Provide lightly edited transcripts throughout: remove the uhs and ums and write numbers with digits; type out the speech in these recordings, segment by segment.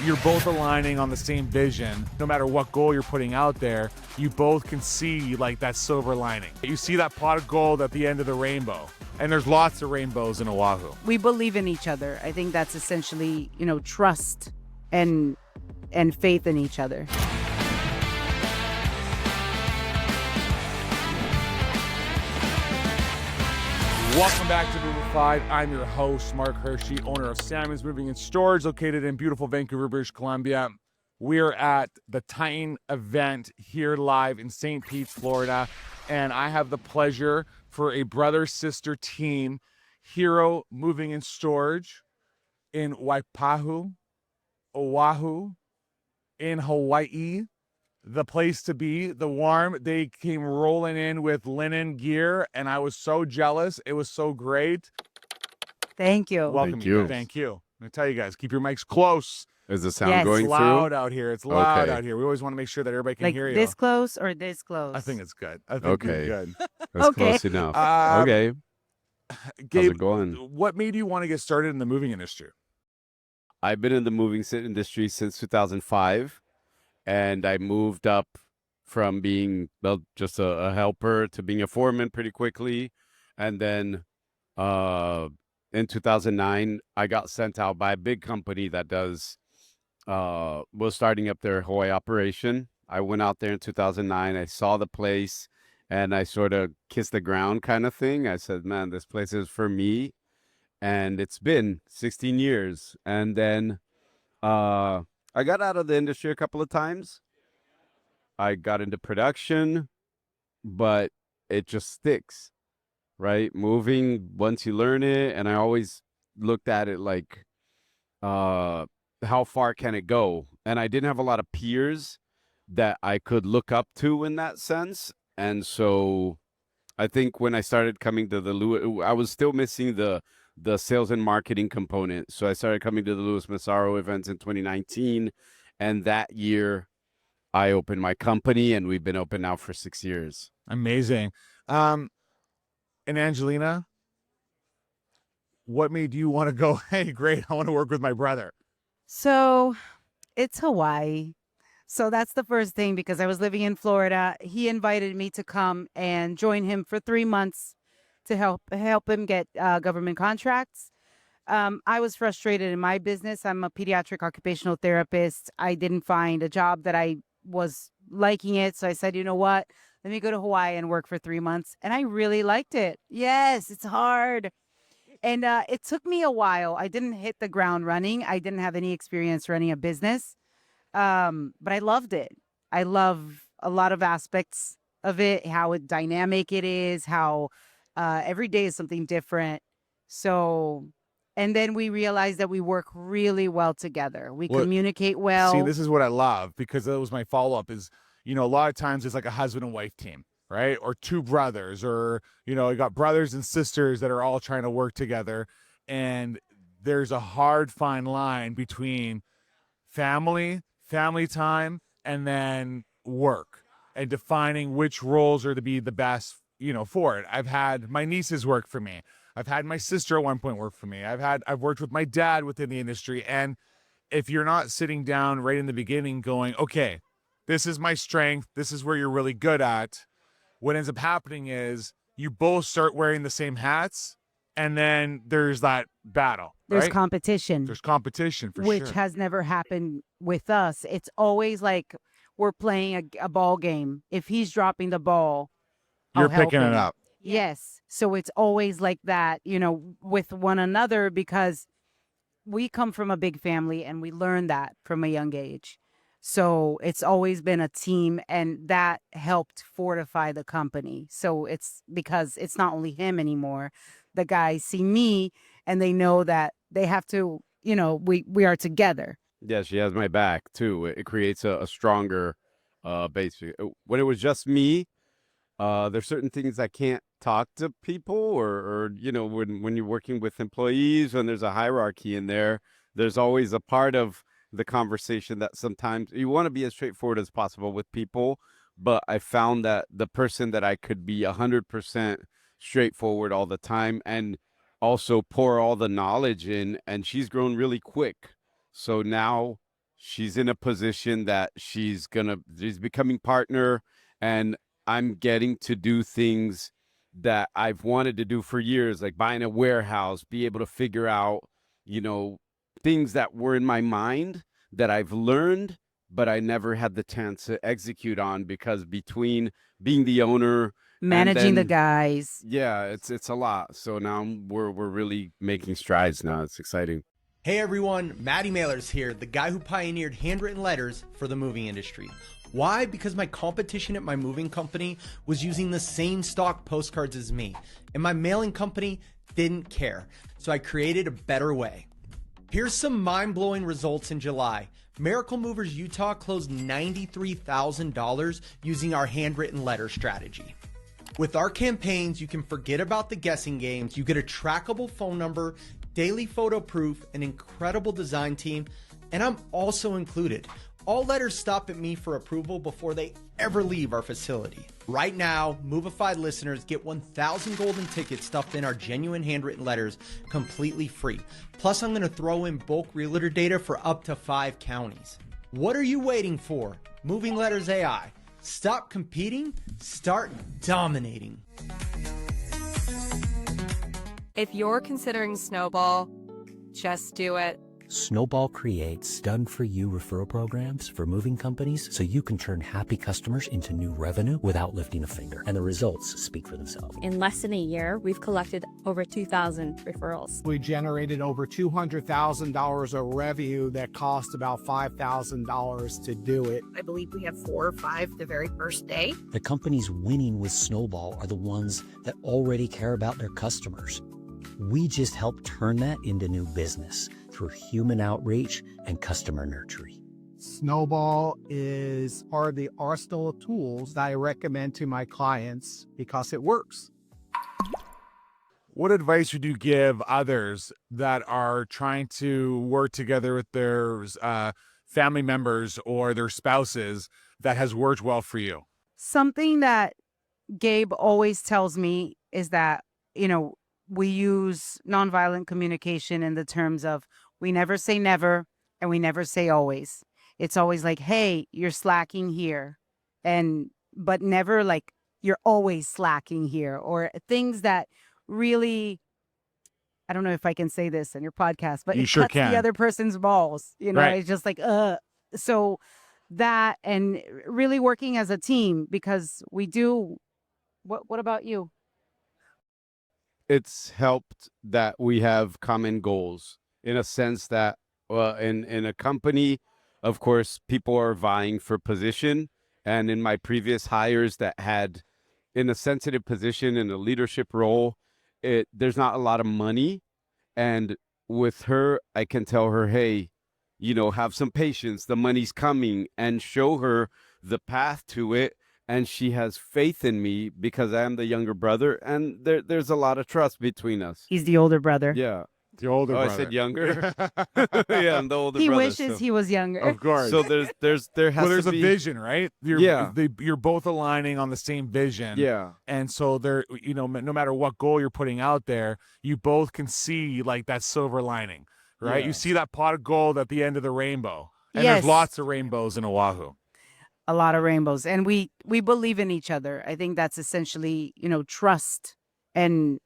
you're both aligning on the same vision. No matter what goal you're putting out there, you both can see like that silver lining. You see that pot of gold at the end of the rainbow. And there's lots of rainbows in Oahu. We believe in each other. I think that's essentially, trust and faith in each other. Welcome back to Movified. I'm your host, Mark Hirschi, owner of Salmon's Moving and Storage, located in beautiful Vancouver, British Columbia. We're at the Titan event here live in St. Pete, Florida, and I have the pleasure for a brother-sister team, Hero Moving and Storage in Waipahu, Oahu, in Hawaii. The place to be, the warm. They came rolling in with linen gear, and I was so jealous. It was so great. Thank you. Welcome, Thank you. Thank you. I'm going to tell you guys, keep your mics close. Is the sound Yes. going It's loud through? out here. It's loud Okay. out here. We always want to make sure that everybody can Like hear you. this close or this close? I think it's good. I think Okay. you're good. That's Okay. close enough. Um, Okay. How's Gabe, it going? what made you want to get started in the moving industry? I've been in the moving industry since 2005, and I moved up from being just a helper to being a foreman pretty quickly. And then in 2009, I got sent out by a big company that was starting up their Hawaii operation. I went out there in 2009. I saw the place, and I sort of kissed the ground kind of thing. I said, man, this place is for me. And it's been 16 years. And then I got out of the industry a couple of times. I got into production, but it just sticks, right? Moving, once you learn it, and I always looked at it like, how far can it go? And I didn't have a lot of peers that I could look up to in that sense. And so I think when I started coming to the Lewis, I was still missing the sales and marketing component. So I started coming to the Louis Massaro events in 2019. And that year I opened my company, and we've been open now for 6 years. Amazing. And Angelina, what made you want to go, hey, great, I want to work with my brother? So it's Hawaii. So that's the first thing, because I was living in Florida. He invited me to come and join him for 3 months to help him get government contracts. I was frustrated in my business. I'm a pediatric occupational therapist. I didn't find a job that I was liking it. So I said, you know what? Let me go to Hawaii and work for 3 months. And I really liked it. Yes, it's hard. And it took me a while. I didn't hit the ground running. I didn't have any experience running a business. But I loved it. I love a lot of aspects of it, how dynamic it is, how every day is something different. So, and then we realized that we work really well together. We communicate well. See, this is what I love, because that was my follow-up is, a lot of times it's like a husband and wife team, right? Or two brothers, or, you got brothers and sisters that are all trying to work together. And there's a hard, fine line between family time, and then work, and defining which roles are to be the best, for it. I've had my nieces work for me. I've had my sister at one point work for me. I've worked with my dad within the industry. And if you're not sitting down right in the beginning going, okay, this is my strength, this is where you're really good at, what ends up happening is you both start wearing the same hats, and then there's that battle. There's right? competition. There's competition for which sure. has never happened with us. It's always like we're playing a ball game. If he's dropping the ball, You're I'll help picking it him. up. Yes. So it's always like that, with one another, because we come from a big family and we learn that from a young age. So it's always been a team, and that helped fortify the company. So it's because it's not only him anymore. The guys see me and they know that they have to, we are together. Yeah, she has my back too. It creates a stronger base. When it was just me, there's certain things I can't talk to people, or when you're working with employees, when there's a hierarchy in there, there's always a part of the conversation that sometimes you want to be as straightforward as possible with people. But I found that the person that I could be 100% straightforward all the time, and also pour all the knowledge in, and she's grown really quick. So now she's in a position that she's becoming partner, and I'm getting to do things that I've wanted to do for years, like buying a warehouse, be able to figure out, things that were in my mind that I've learned, but I never had the chance to execute on, because between being the owner, Managing the then, guys. yeah, it's a lot. So now we're really making strides now. It's exciting. Hey everyone, Matty Mailers here, the guy who pioneered handwritten letters for the moving industry. Why? Because my competition at my moving company was using the same stock postcards as me, and my mailing company didn't care. So I created a better way. Here's some mind-blowing results in July. Miracle Movers Utah closed $93,000 using our handwritten letter strategy. With our campaigns, you can forget about the guessing games. You get a trackable phone number, daily photo proof, an incredible design team, and I'm also included. All letters stop at me for approval before they ever leave our facility. Right now, Movified listeners get 1,000 golden tickets stuffed in our genuine handwritten letters completely free. Plus, I'm going to throw in bulk realtor data for up to 5 counties. What are you waiting for? Moving Letters AI. Stop competing, start dominating. If you're considering Snowball, just do it. Snowball creates done-for-you referral programs for moving companies so you can turn happy customers into new revenue without lifting a finger. And the results speak for themselves. In less than a year, we've collected over 2,000 referrals. We generated over $200,000 of revenue that cost about $5,000 to do it. I believe we have 4 or 5 the very first day. The companies winning with Snowball are the ones that already care about their customers. We just help turn that into new business through human outreach and customer nurturing. Snowball is part of the arsenal of tools that I recommend to my clients because it works. What advice would you give others that are trying to work together with their family members or their spouses that has worked well for you? Something that Gabe always tells me is that, we use nonviolent communication in the terms of we never say never and we never say always. It's always like, hey, you're slacking here. But never like you're always slacking here, or things that really, I don't know if I can say this in your podcast, but you it sure cuts can. the other person's balls. Right. It's just like, so that, and really working as a team, because we do, what about you? It's helped that we have common goals, in a sense that, in a company, of course, people are vying for position. And in my previous hires that had in a sensitive position in a leadership role, there's not a lot of money. And with her, I can tell her, hey, have some patience. The money's coming, and show her the path to it. And she has faith in me because I am the younger brother, and there's a lot of trust between us. He's the older brother. Yeah. The older brother. I said younger. Yeah, I'm the older He brother. wishes he was younger. Of course. So there has there's to a be vision, right? You're both aligning on the same vision. Yeah. And so there, no matter what goal you're putting out there, you both can see like that silver lining, right? Yeah. You see that pot of gold at the end of the rainbow. And Yes. there's lots of rainbows in Oahu. A lot of rainbows, and we believe in each other. I think that's essentially, trust and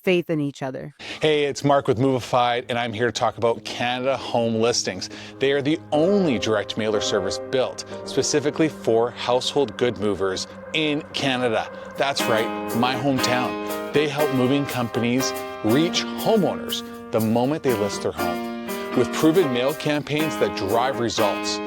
faith in each other. Hey, it's Mark with Movified, and I'm here to talk about Canada Home Listings. They are the only direct mailer service built specifically for household good movers in Canada. That's right, my hometown. They help moving companies reach homeowners the moment they list their home with proven mail campaigns that drive results.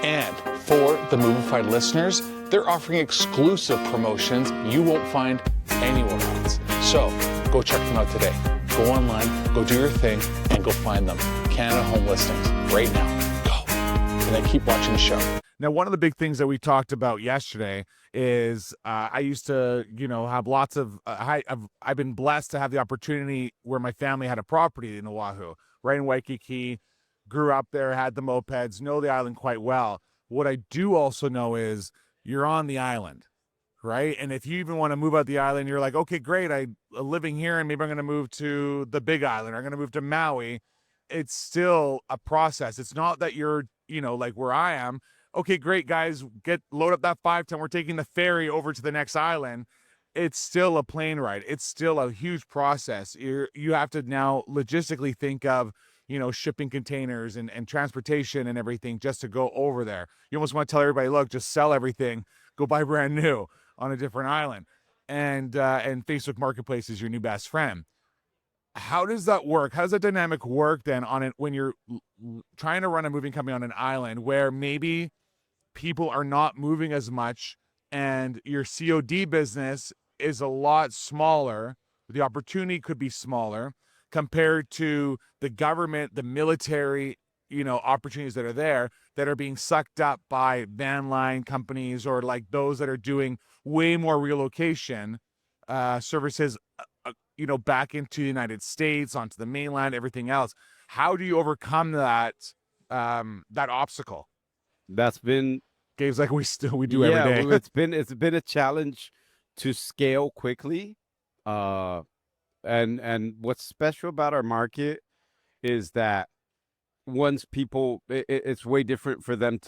And for the Movified listeners, they're offering exclusive promotions you won't find anywhere else. So go check them out today. Go online, go do your thing, and go find them. Canada Home Listings right now. Go. And then keep watching the show. Now, one of the big things that we talked about yesterday is I used to, have lots of, I've been blessed to have the opportunity where my family had a property in Oahu, right in Waikiki, grew up there, had the mopeds, know the island quite well. What I do also know is you're on the island, right? And if you even want to move out the island, you're like, okay, great, I'm living here and maybe I'm going to move to the Big Island, or I'm going to move to Maui. it's still a process. It's not that you're, like where I am. Okay, great, guys, load up that 5-ton. We're taking the ferry over to the next island. It's still a plane ride. It's still a huge process. You have to now logistically think of, shipping containers and transportation and everything just to go over there. You almost want to tell everybody, look, just sell everything, go buy brand new on a different island. And Facebook Marketplace is your new best friend. How does that work? How does that dynamic work then when you're trying to run a moving company on an island where maybe people are not moving as much and your COD business is a lot smaller, the opportunity could be smaller compared to the government, the military, opportunities that are there that are being sucked up by van line companies or like those that are doing way more relocation services, back into the United States, onto the mainland, everything else. How do you overcome that obstacle? That's been Gabe's like we do every day. Well, it's been a challenge to scale quickly. And what's special about our market is that once people, it's way different for them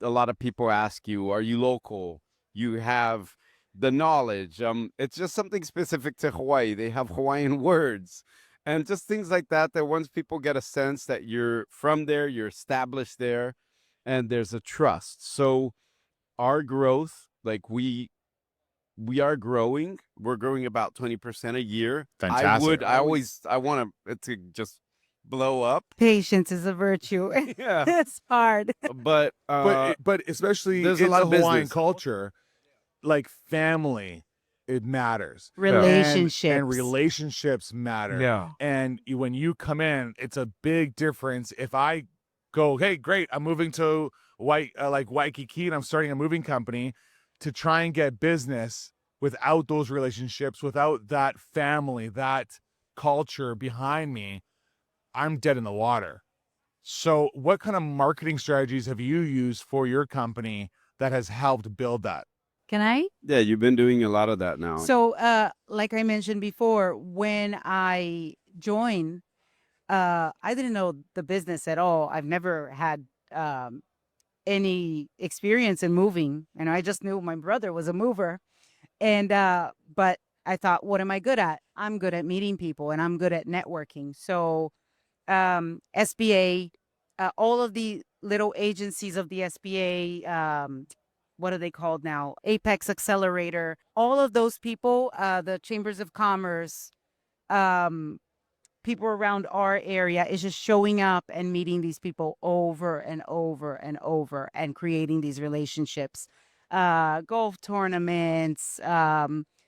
a lot of people ask you, are you local? You have the knowledge. It's just something specific to Hawaii. They have Hawaiian words and just things like that once people get a sense that you're from there, you're established there, and there's a trust. So our growth, like we are growing. We're growing about 20% a year. Fantastic. I want it to just blow up. Patience is a virtue. Yeah. It's hard. But especially there's in a lot the of Hawaiian business. culture, like family, it matters. Relationships. And relationships matter. Yeah. And when you come in, it's a big difference. If I go, hey, great, I'm moving to Waikiki and I'm starting a moving company, to try and get business without those relationships, without that family, that culture behind me, I'm dead in the water. So what kind of marketing strategies have you used for your company that has helped build that? Can I? Yeah, you've been doing a lot of that now. So, like I mentioned before, when I joined, I didn't know the business at all. I've never had any experience in moving, and I just knew my brother was a mover. And but I thought, what am I good at? I'm good at meeting people, and I'm good at networking. So SBA, all of the little agencies of the SBA, what are they called now? Apex Accelerator, all of those people, the chambers of commerce, people around our area, is just showing up and meeting these people over and over and over and creating these relationships. Golf tournaments,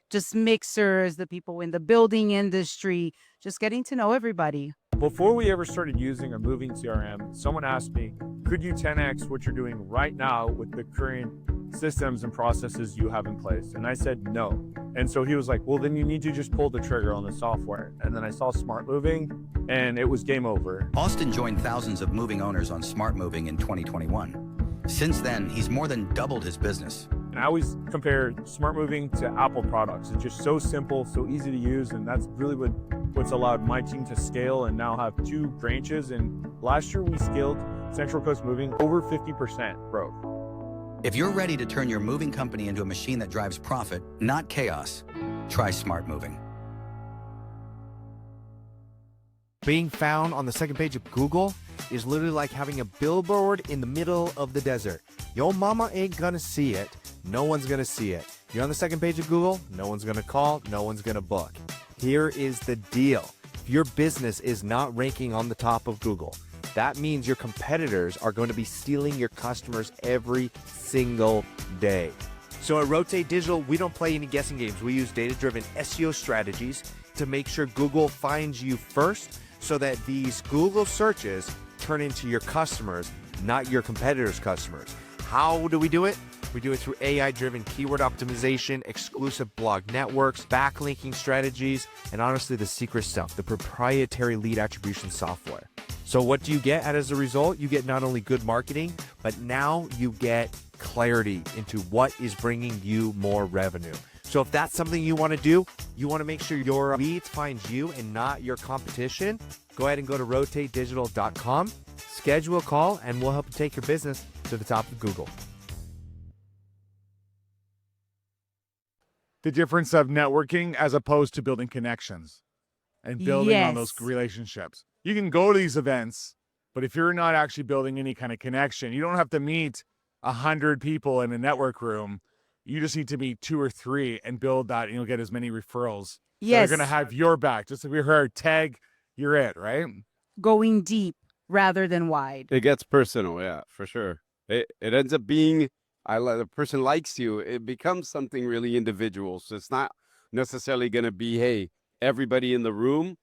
just mixers, the people in the building industry, just getting to know everybody. Before we ever started using a moving CRM, someone asked me, could you 10x what you're doing right now with the current systems and processes you have in place? And I said no. And so he was like, well, then you need to just pull the trigger on the software. And then I saw Smart Moving and it was game over. Austin joined thousands of moving owners on Smart Moving in 2021. Since then, he's more than doubled his business. And I always compare Smart Moving to Apple products. It's just so simple, so easy to use, and that's really what's allowed my team to scale and now have 2 branches. And last year we scaled Central Coast Moving over 50% growth. If you're ready to turn your moving company into a machine that drives profit, not chaos, try Smart Moving. Being found on the second page of Google is literally like having a billboard in the middle of the desert. Your mama ain't gonna see it. No one's gonna see it. You're on the second page of Google, no one's gonna call, no one's gonna book. Here is the deal. If your business is not ranking on the top of Google, that means your competitors are going to be stealing your customers every single day. So at Rotate Digital, we don't play any guessing games. We use data-driven SEO strategies to make sure Google finds you first so that these Google searches turn into your customers, not your competitors' customers. How do we do it? We do it through AI-driven keyword optimization, exclusive blog networks, backlinking strategies, and honestly, the secret stuff, the proprietary lead attribution software. So what do you get as a result? You get not only good marketing, but now you get clarity into what is bringing you more revenue. So if that's something you want to do, you want to make sure your leads find you and not your competition, go ahead and go to rotatedigital.com, schedule a call, and we'll help you take your business to the top of Google. The difference of networking as opposed to building connections and building on those Yes. relationships. You can go to these events, but if you're not actually building any kind of connection, you don't have to meet 100 people in a network room. You just need to meet 2 or 3 and build that, and you'll get as many referrals that are Yes. going to have your back. Just like we heard, tag, you're it, right? Going deep rather than wide. It gets personal, yeah, for sure. It ends up being, the person likes you. It becomes something really individual. So it's not necessarily going to be, hey, everybody in the room,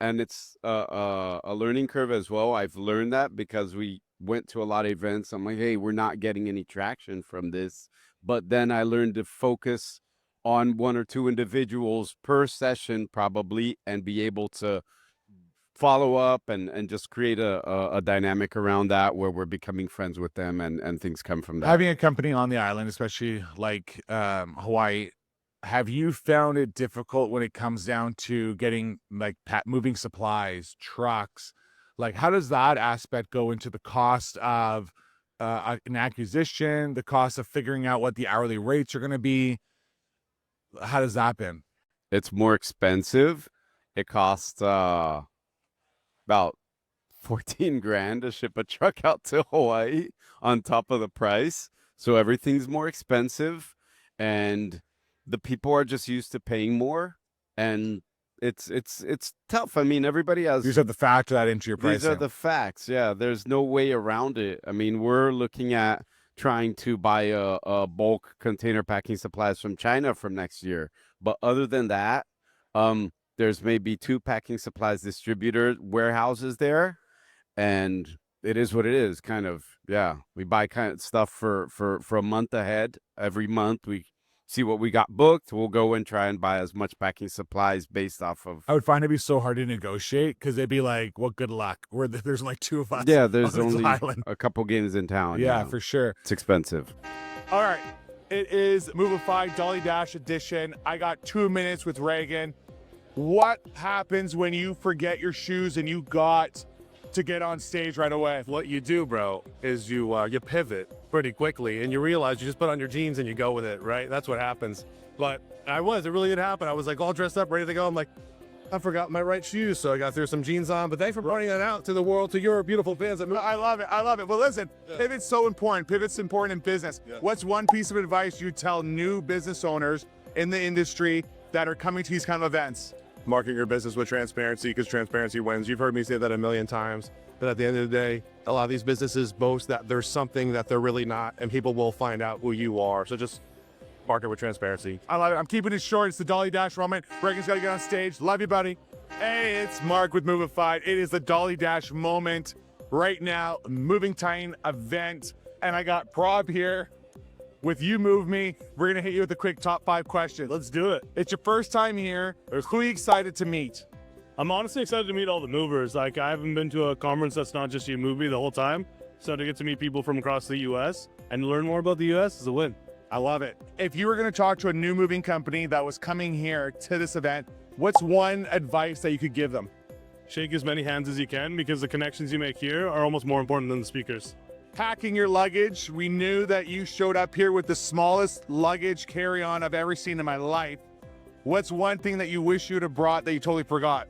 and it's a learning curve as well. I've learned that because we went to a lot of events. I'm like, hey, we're not getting any traction from this. But then I learned to focus on 1 or 2 individuals per session probably, and be able to follow up and just create a dynamic around that where we're becoming friends with them, and things come from that. Having a company on the island, especially like Hawaii, have you found it difficult when it comes down to getting like moving supplies, trucks? Like, how does that aspect go into the cost of an acquisition, the cost of figuring out what the hourly rates are going to be? How does that been? It's more expensive. It costs about 14 grand to ship a truck out to Hawaii on top of the price. So everything's more expensive, and the people are just used to paying more, and it's tough. I mean, everybody has. You just have to factor that into your pricing. These are the facts. Yeah, there's no way around it. I mean, we're looking at trying to buy a bulk container packing supplies from China from next year. But other than that, there's maybe 2 packing supplies distributor warehouses there, and it is what it is. Kind of, yeah. We buy kind of stuff for a month ahead. Every month we see what we got booked. We'll go and try and buy as much packing supplies based off of. I would find it'd be so hard to negotiate because they'd be like, well, good luck. There's like 2 of us. Yeah, there's on this only island. a couple games in town. Yeah, you know. for sure. It's expensive. All right. It is Movified Dolly Dash edition. I got 2 minutes with Reagan. What happens when you forget your shoes and you got to get on stage right away? What you do, bro, is you pivot pretty quickly, and you realize you just put on your jeans and you go with it, right? That's what happens. But it really did happen. I was like all dressed up, ready to go. I'm like, I forgot my right shoes, so I got to throw some jeans on. But thanks for pointing that out to the world, to your beautiful fans. I love it. I love it. Well, listen, pivot's so important. Pivot's important in business. Yeah. What's one piece of advice you tell new business owners in the industry that are coming to these kind of events? Market your business with transparency, because transparency wins. You've heard me say that a million times. But at the end of the day, a lot of these businesses boast that there's something that they're really not, and people will find out who you are. So just market with transparency. I love it. I'm keeping it short. It's the Dolly Dash moment. Reagan's got to get on stage. Love you, buddy. Hey, it's Mark with Movified. It is the Dolly Dash moment right now. Moving Time event. And I got Prob here with You Move Me. We're going to hit you with a quick top 5 question. Let's do it. It's your first time here. Who are you excited to meet? I'm honestly excited to meet all the movers. Like, I haven't been to a conference that's not just You Move Me the whole time. So to get to meet people from across the U.S. and learn more about the U.S. is a win. I love it. If you were going to talk to a new moving company that was coming here to this event, what's one advice that you could give them? Shake as many hands as you can, because the connections you make here are almost more important than the speakers. Packing your luggage. We knew that you showed up here with the smallest luggage carry-on I've ever seen in my life. What's one thing that you wish you'd have brought that you totally forgot?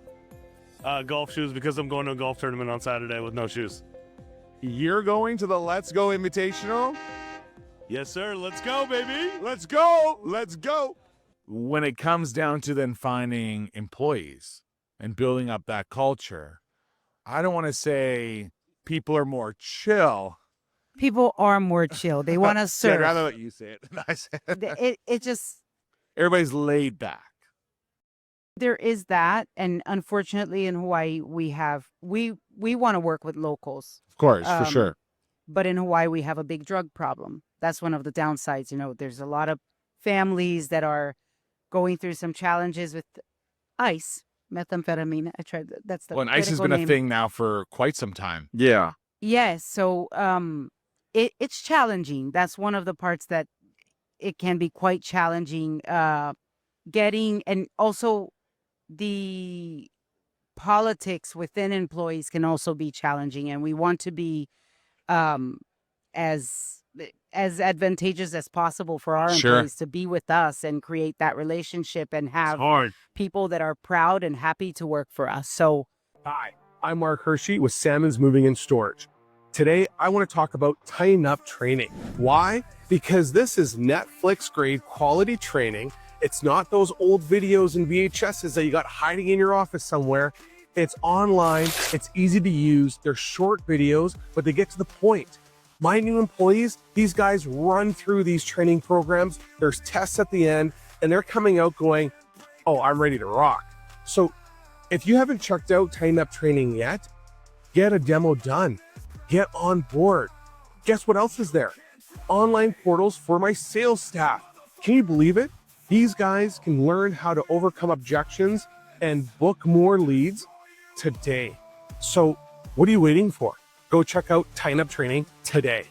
Golf shoes, because I'm going to a golf tournament on Saturday with no shoes. You're going to the Let's Go Invitational? Yes, sir. Let's go, baby. Let's go. Let's go. When it comes down to then finding employees and building up that culture, I don't want to say people are more chill. People are more chill. They want to serve. I'd rather let you say it than I say it. It just, everybody's laid back. there is that, and unfortunately in Hawaii we want to work with locals. Of course, for sure. But in Hawaii we have a big drug problem. That's one of the downsides. You know, there's a lot of families that are going through some challenges with ice, methamphetamine. That's the Well, and ice has been name. a thing now for quite some time. Yeah. Yes, so it's challenging. That's one of the parts that it can be quite challenging getting, and also the politics within employees can also be challenging, and we want to be um, as advantageous as possible for our Sure. employees to be with us and create that relationship and have hard. people that are proud and happy to work for us. So Hi, I'm Mark Hirschi with Salmon's Moving and Storage. Today, I want to talk about Tighten Up training. Why? Because this is Netflix grade quality training. It's not those old videos and VHSs that you got hiding in your office somewhere. It's online, it's easy to use, they're short videos, but they get to the point. My new employees, these guys run through these training programs, there's tests at the end, and they're coming out going, oh, I'm ready to rock. So if you haven't checked out Tighten Up training yet, get a demo done. Get on board. Guess what else is there? Online portals for my sales staff. Can you believe it? These guys can learn how to overcome objections and book more leads today. So what are you waiting for? Go check out Tighten Up training today.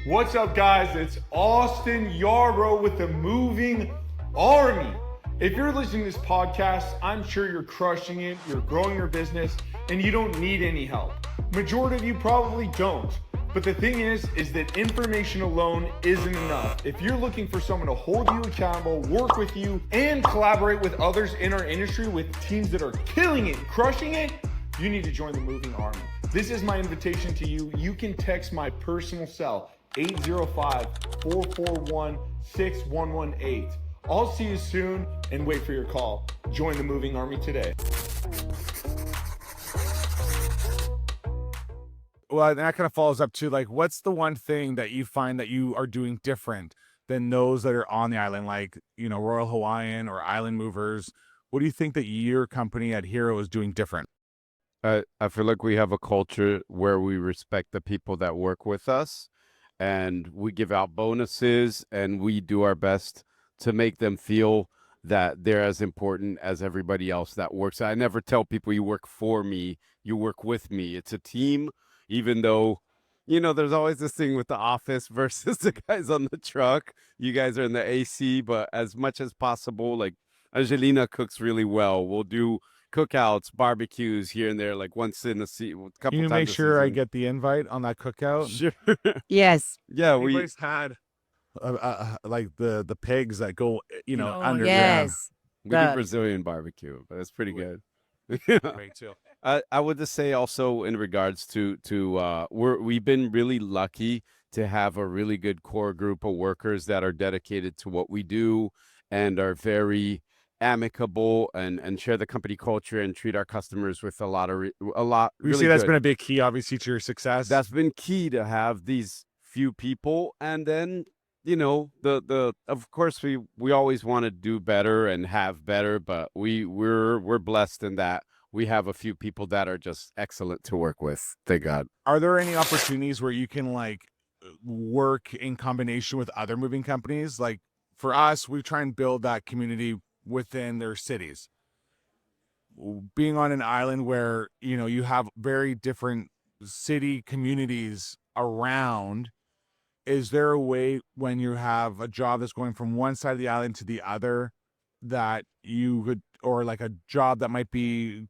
What's up, guys? It's Austin Yarrow with the Moving Army. If you're listening to this podcast, I'm sure you're crushing it, you're growing your business, and you don't need any help. Majority of you probably don't. But the thing is that information alone isn't enough. If you're looking for someone to hold you accountable, work with you, and collaborate with others in our industry with teams that are killing it, crushing it, you need to join the Moving Army. This is my invitation to you. You can text my personal cell, 805-441-6118. I'll see you soon and wait for your call. Join the Moving Army today. Well, and that kind of follows up to, like, what's the one thing that you find that you are doing different than those that are on the island, like, you know, Royal Hawaiian or Island Movers? What do you think that your company at Hero is doing different? I feel like we have a culture where we respect the people that work with us, and we give out bonuses, and we do our best to make them feel that they're as important as everybody else that works. I never tell people you work for me, you work with me. It's a team, even though, you know, there's always this thing with the office versus the guys on the truck. You guys are in the AC, but as much as possible, like Angelina cooks really well. We'll do cookouts, barbecues here and there, like once in a couple times. Can you make sure I get the invite on that cookout? Sure. yes. Yeah, Anybody's had like the pigs that go, you know, underground. Yes. We do Brazilian barbecue, but it's pretty good. Great too. I would just say also in regards to we've been really lucky to have a really good core group of workers that are dedicated to what we do and are very amicable and share the company culture and treat our customers with a lot. You Really see, that's good. been a big key, obviously, to your success. That's been key to have these few people, and then, you know, the of course we always want to do better and have better, but we're blessed in that we have a few people that are just excellent to work with. Thank God. Are there any opportunities where you can, like, work in combination with other moving companies? Like, for us, we try and build that community within their cities. Being on an island where, you know, you have very different city communities around, is there a way when you have a job that's going from one side of the island to the other that you could, or like a job that might be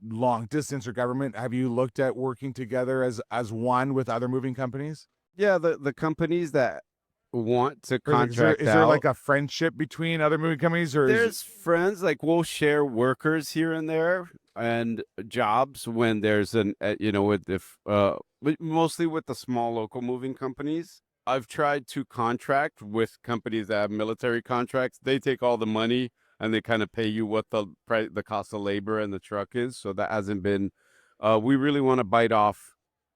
long distance or government, have you looked at working together as one with other moving companies? Yeah, the companies that want to Or, like, contract is there out, like a friendship between other moving companies, or there's friends, like we'll share workers here and there and jobs when there's an you know, mostly with the small local moving companies. I've tried to contract with companies that have military contracts. They take all the money and they kind of pay you what the cost of labor and the truck is. So that hasn't been. We really want to bite off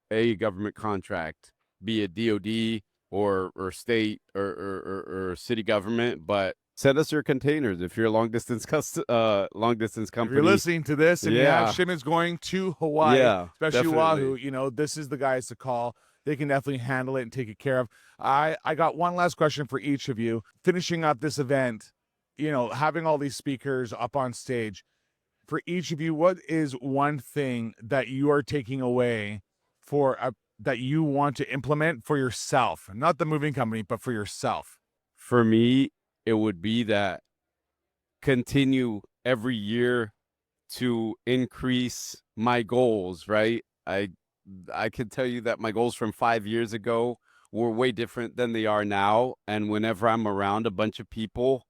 a government contract, be it DOD or state or city government, but send us your containers if you're a long distance company. if you're listening to this and you Yeah. have shipments going to Hawaii, Yeah, especially definitely. Oahu, you know, this is the guys to call. They can definitely handle it and take it care of. I got one last question for each of you. Finishing up this event, you know, having all these speakers up on stage, for each of you, what is one thing that you are taking away that you want to implement for yourself, not the moving company, but for yourself? For me, it would be that continue every year to increase my goals, right? I can tell you that my goals from 5 years ago were way different than they are now. And whenever I'm around a bunch of people,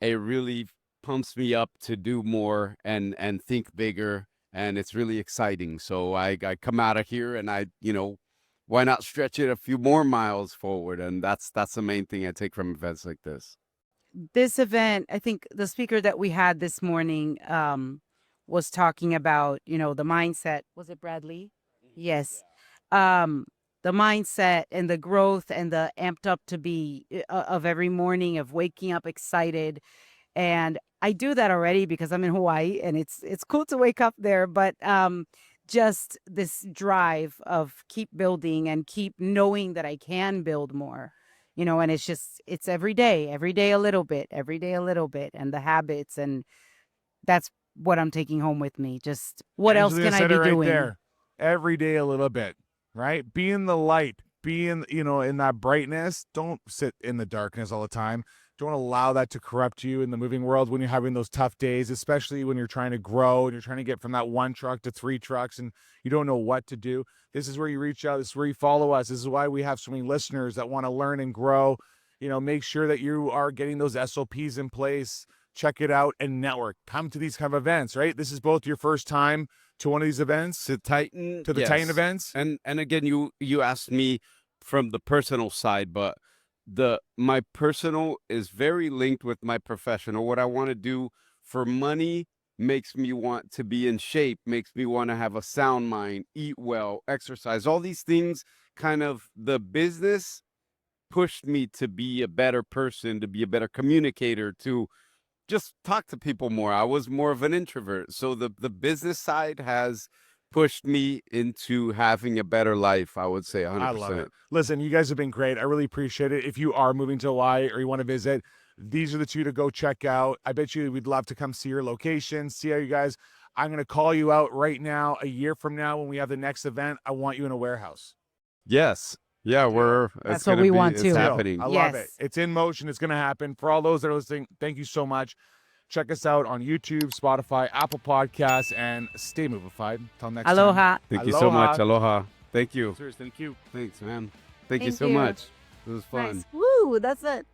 it really pumps me up to do more and think bigger. And it's really exciting. So I come out of here and why not stretch it a few more miles forward? And that's the main thing I take from events like this. This event, I think the speaker that we had this morning was talking about, the mindset. Was it Bradley? Yes. The mindset and the growth and the amped up to be of every morning of waking up excited. And I do that already because I'm in Hawaii and it's cool to wake up there. But just this drive of keep building and keep knowing that I can build more, and it's every day a little bit, and the habits. And that's what I'm taking home with me. Just what else can I be doing? There. Every day a little bit, right? Be in the light, be in that brightness. Don't sit in the darkness all the time. Don't allow that to corrupt you in the moving world when you're having those tough days, especially when you're trying to grow and you're trying to get from that 1 truck to 3 trucks and you don't know what to do. This is where you reach out. This is where you follow us. This is why we have so many listeners that want to learn and grow. Make sure that you are getting those SOPs in place. Check it out and network. Come to these kind of events, right? This is both your first time to one of these events, to the Titan events. And again, you asked me from the personal side, but my personal is very linked with my professional. What I want to do for money makes me want to be in shape, makes me want to have a sound mind, eat well, exercise, all these things. Kind of the business pushed me to be a better person, to be a better communicator, to just talk to people more. I was more of an introvert. So the business side has pushed me into having a better life, I would say 100%. I love it. Listen, you guys have been great. I really appreciate it. If you are moving to Hawaii or you want to visit, these are the 2 to go check out. I bet you we'd love to come see your location, see how you guys. I'm going to call you out right now. A year from now, when we have the next event, I want you in a warehouse. Yes. Yeah, That's what we want too. It's happening. I love it. It's in motion. It's going to happen. For all those that are listening, thank you so much. Check us out on YouTube, Spotify, Apple Podcasts, and stay Movified. Until next time. Aloha. Thank you so much. Aloha. Thank you. Seriously, thank you. Thanks, man. Thank you so much. It was fun. Nice. Woo, that's it.